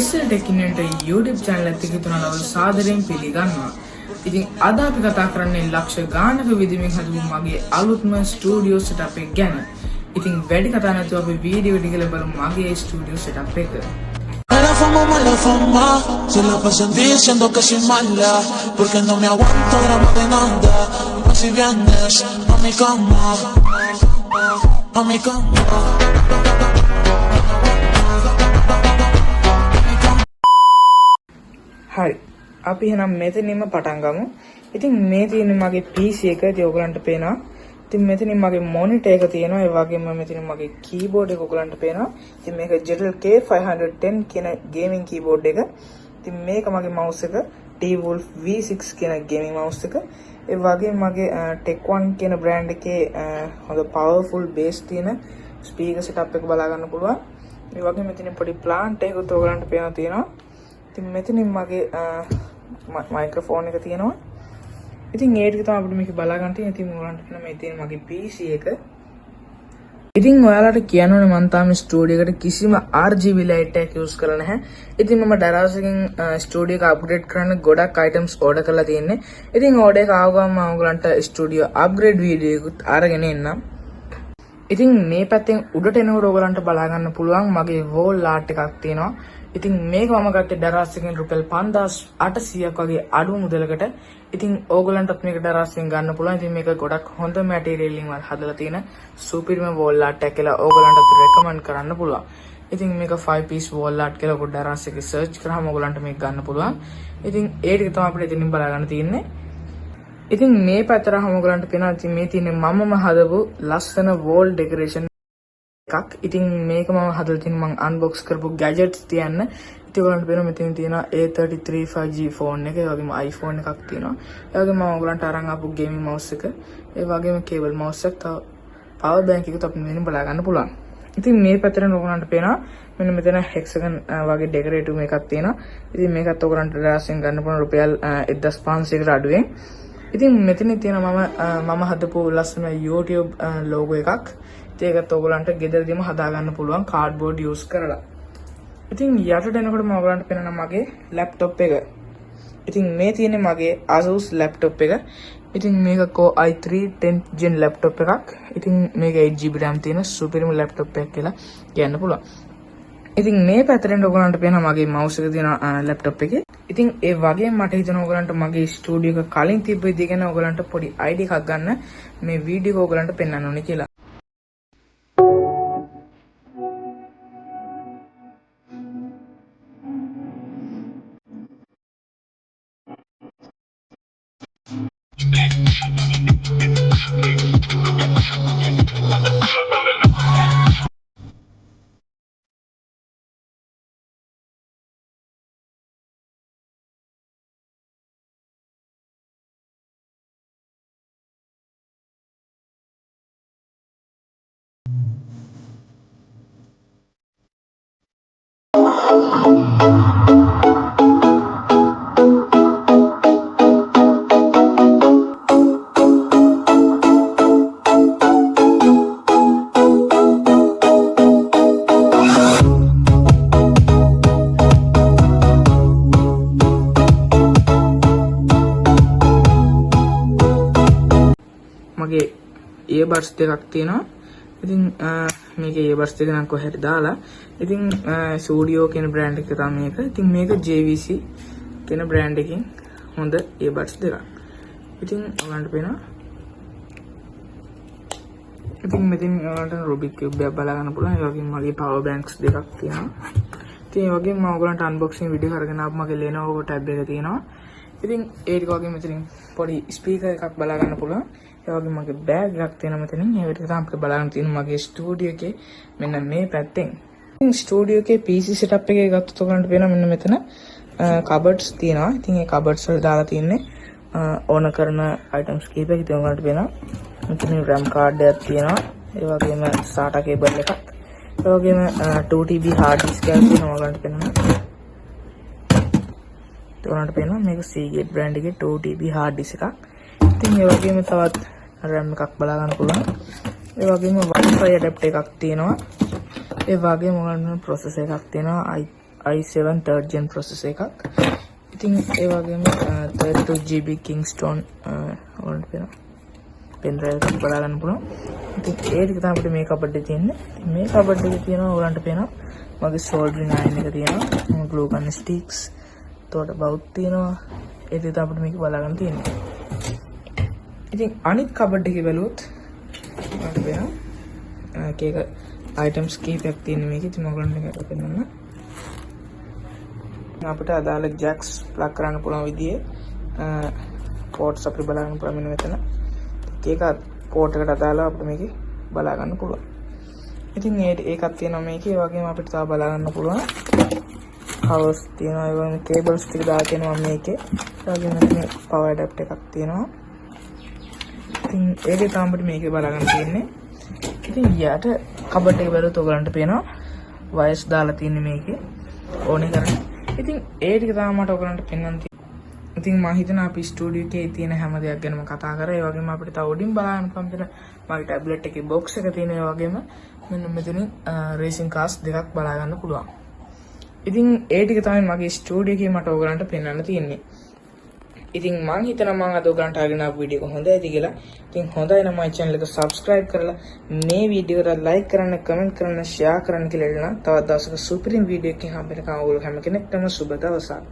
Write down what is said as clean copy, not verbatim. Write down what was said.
SL Tech Inventor YouTube channel එකත් තුනලව සාදරයෙන් පිළිගන්නවා. ඉතින් අද අපි කතා කරන්නේ ලක්ෂ ගානක විදිමින් හදපු මගේ අලුත්ම ස්ටුඩියෝ සෙටප් එක ගැන. ඉතින් වැඩි කතා නැතුව අපි වීඩියෝ එක ගිහලා බලමු මගේ ස්ටුඩියෝ සෙටප් එක. Era fama, mala fama, se la pasan diciendo que soy mala, porque no me aguanto gramo de nada, si vienes a mi cama, a mi cama. හරි. අපි එහෙනම් මෙතනින්ම පටන් ගමු. ඉතින් මේ තියෙන්නේ මගේ PC එක. ඉතින් ඔයගලන්ට පේනවා. ඉතින් මෙතනින් මගේ මොනිටර් එක තියෙනවා. ඒ වගේම මෙතනින් මගේ කීබෝඩ් එක ඔයගලන්ට පේනවා. ඉතින් මේක Jetel K510 කියන ගේමින් කීබෝඩ් එක. ඉතින් මේක මගේ mouse එක T-Wolf V6 කියන ගේමින් mouse එක. ඒ වගේම මගේ Tech1 කියන brand එකේ හොඳ powerful bass තියෙන speaker setup එක බලා ගන්න පුළුවන්. ඒ වගේම මෙතනින් පොඩි plant එකකුත් ඔයගලන්ට පේනවා තියෙනවා. ඉතින් මෙතනින් මගේ මයික්‍රොෆෝන් එක තියෙනවා. ඉතින් ඒ ටික තමයි අපිට මේක බලා ගන්න තියෙන්නේ. ඉතින් ඔයාලන්ට කියන මේ තියෙන මගේ PC එක. ඉතින් ඔයාලට කියන්න ඕනේ මම තාම ස්ටුඩියෝ එකට කිසිම RGB light එකක් use කරලා නැහැ. ඉතින් මම Daraz එකෙන් ස්ටුඩියෝ එක අප්ග්‍රේඩ් කරන්න ගොඩක් items order කරලා තියෙන්නේ. ඉතින් order එක ආව ගමන් මම ඔයගලන්ට ස්ටුඩියෝ upgrade video එකකුත් අරගෙන එන්නම්. ඉතින් මේ පැත්තෙන් උඩට එනකොට ඔයගලන්ට බලා ගන්න පුළුවන් මගේ wall art එකක් තියෙනවා. ඉතින් මේක මම ගත්තේ Daraz එකෙන් රුපියල් 5800ක් වගේ අඩු මුදලකට. ඉතින් ඕගොල්ලන්ටත් මේක Daraz එකෙන් ගන්න පුළුවන්. ඉතින් මේක ගොඩක් හොඳ මැටීරියල් වලින් හදලා තියෙන සුපිරිම wall art එකක් කියලා ඕගොල්ලන්ටත් රෙකමන්ඩ් කරන්න පුළුවන්. ඉතින් මේක 5 piece wall art කියලා ඔයගොල්ලෝ Daraz එකේ සර්ච් කරාම ඕගොල්ලන්ට මේක ගන්න පුළුවන්. ඉතින් ඒ ටික තමයි අපිට ඉතින් බලා ගන්න තියෙන්නේ. ඉතින් මේ පැත්තරම ඕගොල්ලන්ට පේනවා ඉතින් මේ තියෙන්නේ මමම හදපු ලස්සන wall decoration එකක්. ඉතින් මේක මම හදලා තියෙන මම අන්බොක්ස් කරපු ගැජට්ස් තියන්න. ඉතින් ඔයගලන්ට පේනවා මෙතන තියෙනවා A33 5G ෆෝන් එක, ඒ වගේම iPhone එකක් තියෙනවා. ඒ වගේම මම ඔයගලන්ට අරන් ආපු ගේමින් mouse එක, ඒ වගේම කේබල් mouse එක, තව power bank එකත් අපිට මෙතන බලා ගන්න පුළුවන්. ඉතින් මේ පැත්තෙන් ඔයගලන්ට පේනවා මෙන්න මෙතන hexagon වගේ decorative එකක් තියෙනවා. ඉතින් මේකත් ඔයගලන්ට Daraz එකෙන් ගන්න පුළුවන් රුපියල් 1500කට අඩුවෙන්. ඉතින් මෙතන තියෙනවා මම හදපු ලස්සන YouTube logo එකක්. ඒකත් ඔයගලන්ට ගෙදරදීම හදා ගන්න පුළුවන් කාඩ්බෝඩ් යූස් කරලා. ඉතින් යටට එනකොට මම ඔයගලන්ට පෙන්නනවා මගේ ලැප්ටොප් එක. ඉතින් මේ තියෙන්නේ මගේ Asus ලැප්ටොප් එක. ඉතින් මේක Core i3 10th gen laptop එකක්. ඉතින් මේක 8GB RAM තියෙන සුපිරිම ලැප්ටොප් එකක් කියලා කියන්න පුළුවන්. ඉතින් මේ පැත්තෙන් ඔයගලන්ට පේනවා මගේ mouse එක තියෙන ලැප්ටොප් එකේ. ඉතින් ඒ වගේම මට හිතෙනවා ඔයගලන්ට මගේ ස්ටුඩියෝ එක කලින් තිබ්බ විදිහ ගැන ඔයගලන්ට පොඩි idea එකක් ගන්න මේ වීඩියෝ එක ඔයගලන්ට පෙන්වන්න ඕනේ කියලා. මගේ earbuds දෙකක් තියෙනවා. ඉතින් මේකේ earbuds දෙක නම් කොහෙද දාලා. ඉතින් Studio කියන brand එක තමයි මේක. ඉතින් මේක JVC කියන brand එකකින් හොඳ earbuds දෙකක්. ඉතින් ඔයාලන්ට පේනවා. ඉතින් මෙතන ඔයාලන්ට Rubik cube එකක් බලා ගන්න පුළුවන්. ඒ වගේම මගේ power banks දෙකක් තියෙනවා. ඉතින් ඒ වගේම මම ඔයගලන්ට unboxing video කරගෙන ආපු මගේ Lenovo tab එක තියෙනවා. ඉතින් ඒ ටික වගේ මෙතනින් පොඩි ස්පීකර් එකක් බලා ගන්න පුළුවන්. ඒ වගේම මගේ බෑග් එකක් තියෙනවා මෙතනින්. ඒ විදිහට තමයි අපිට බලා ගන්න තියෙන මගේ ස්ටුඩියෝ එකේ මෙන්න මේ පැත්තෙන්. ඉතින් ස්ටුඩියෝ එකේ PC setup එකේ ගත්තොත් ඔයගලන්ට පේනවා මෙන්න මෙතන cupboards තියෙනවා. ඉතින් ඒ cupboards වල දාලා තියෙන්නේ ඕන කරන items කීපයක්. ඉතින් ඔයගලන්ට පේනවා මෙතන RAM card එකක් තියෙනවා. ඒ වගේම SATA cable එකක්. ඒ වගේම 2TB hard disk එකක් තියෙනවා ඔයගලන්ට පේනවා. ඔයාලට පේනවා මේක Seagate brand එකේ 2TB hard disk එකක්. ඉතින් ඒ වගේම තවත් RAM එකක් බලා ගන්න පුළුවන්. ඒ වගේම Wi-Fi adapter එකක් තියෙනවා. ඒ වගේම ඔයාලට processor එකක් තියෙනවා i7 3rd gen processor එකක්. ඉතින් ඒ වගේම 32GB Kingston ඔයාලට පේනවා. pen drive එකක් බලා ගන්න පුළුවන්. ඉතින් ඒ ටික තමයි අපිට මේ කබඩ් එකේ තියෙන්නේ. මේ කබඩ් එකේ තියෙනවා ඔයාලට පේනවා මගේ soldering iron එක තියෙනවා. glue gun sticks. එතකොට බවුත් තියෙනවා. ඒ ටික තමයි අපිට මේක බලා ගන්න තියෙන්නේ. ඉතින් අනිත් කබඩ් එකේ බැලුවොත් ඔයාලට පේනවා එක items කීපයක් තියෙන මේකේ. ඉතින් ඔයගොල්ලන්ට මේක පෙන්නන්න. අපිට අදාළ jacks plug කරන්න පුළුවන් විදිහේ ports අපිට බලා ගන්න පුළුවන් මෙන්න මෙතන. ඒක port එකට අදාළව අපිට මේකේ බලා ගන්න පුළුවන්. ඉතින් ඒකක් තියෙනවා මේකේ. ඒ වගේම අපිට තව බලා ගන්න පුළුවන් covers තියෙනවා. ඒ වගේම cables ටික දාලා තියෙනවා මේකේ. ඒ වගේම මෙතන power adapter එකක් තියෙනවා. ඉතින් ඒකේ තමයි අපිට මේකේ බලා ගන්න තියෙන්නේ. ඉතින් යට කබඩ් එක බැලුවොත් ඔයගලන්ට පේනවා වයස් දාලා තියෙන්නේ මේකේ ඕනේ කරන්නේ. ඉතින් ඒ ටික තමයි මට ඔයගලන්ට පෙන්වන්න තියෙන්නේ. ඉතින් මම හිතනවා අපි ස්ටුඩියෝ එකේ තියෙන හැම දෙයක් ගැනම කතා කරා. ඒ වගේම අපිට තව උඩින් බලන්න පුළුවන් දෙන මගේ ටැබ්ලට් එකේ බොක්ස් එක තියෙන. ඒ වගේම මෙන්න මෙතනින් රේසින් කාර්ස් දෙකක් බලා ගන්න පුළුවන්. ඉතින් ඒ ටික තමයි මගේ ස්ටුඩියෝ එකේ මට ඔයගලන්ට පෙන්වන්න තියෙන්නේ. ඉතින් මම හිතනවා මම අද ඔයගලන්ට අරගෙන ආපු වීඩියෝ එක හොඳයි කියලා. ඉතින් හොඳයි නම් මගේ channel එක subscribe කරලා මේ වීඩියෝ එකට like කරන්න, comment කරන්න, share කරන්න කියලා ඉල්ලනවා. තවත් දවසක සුපිරිම වීඩියෝ එකකින් හම්බෙන්නකම් ඔයගොල්ලෝ හැම කෙනෙක්ටම සුබ දවසක්.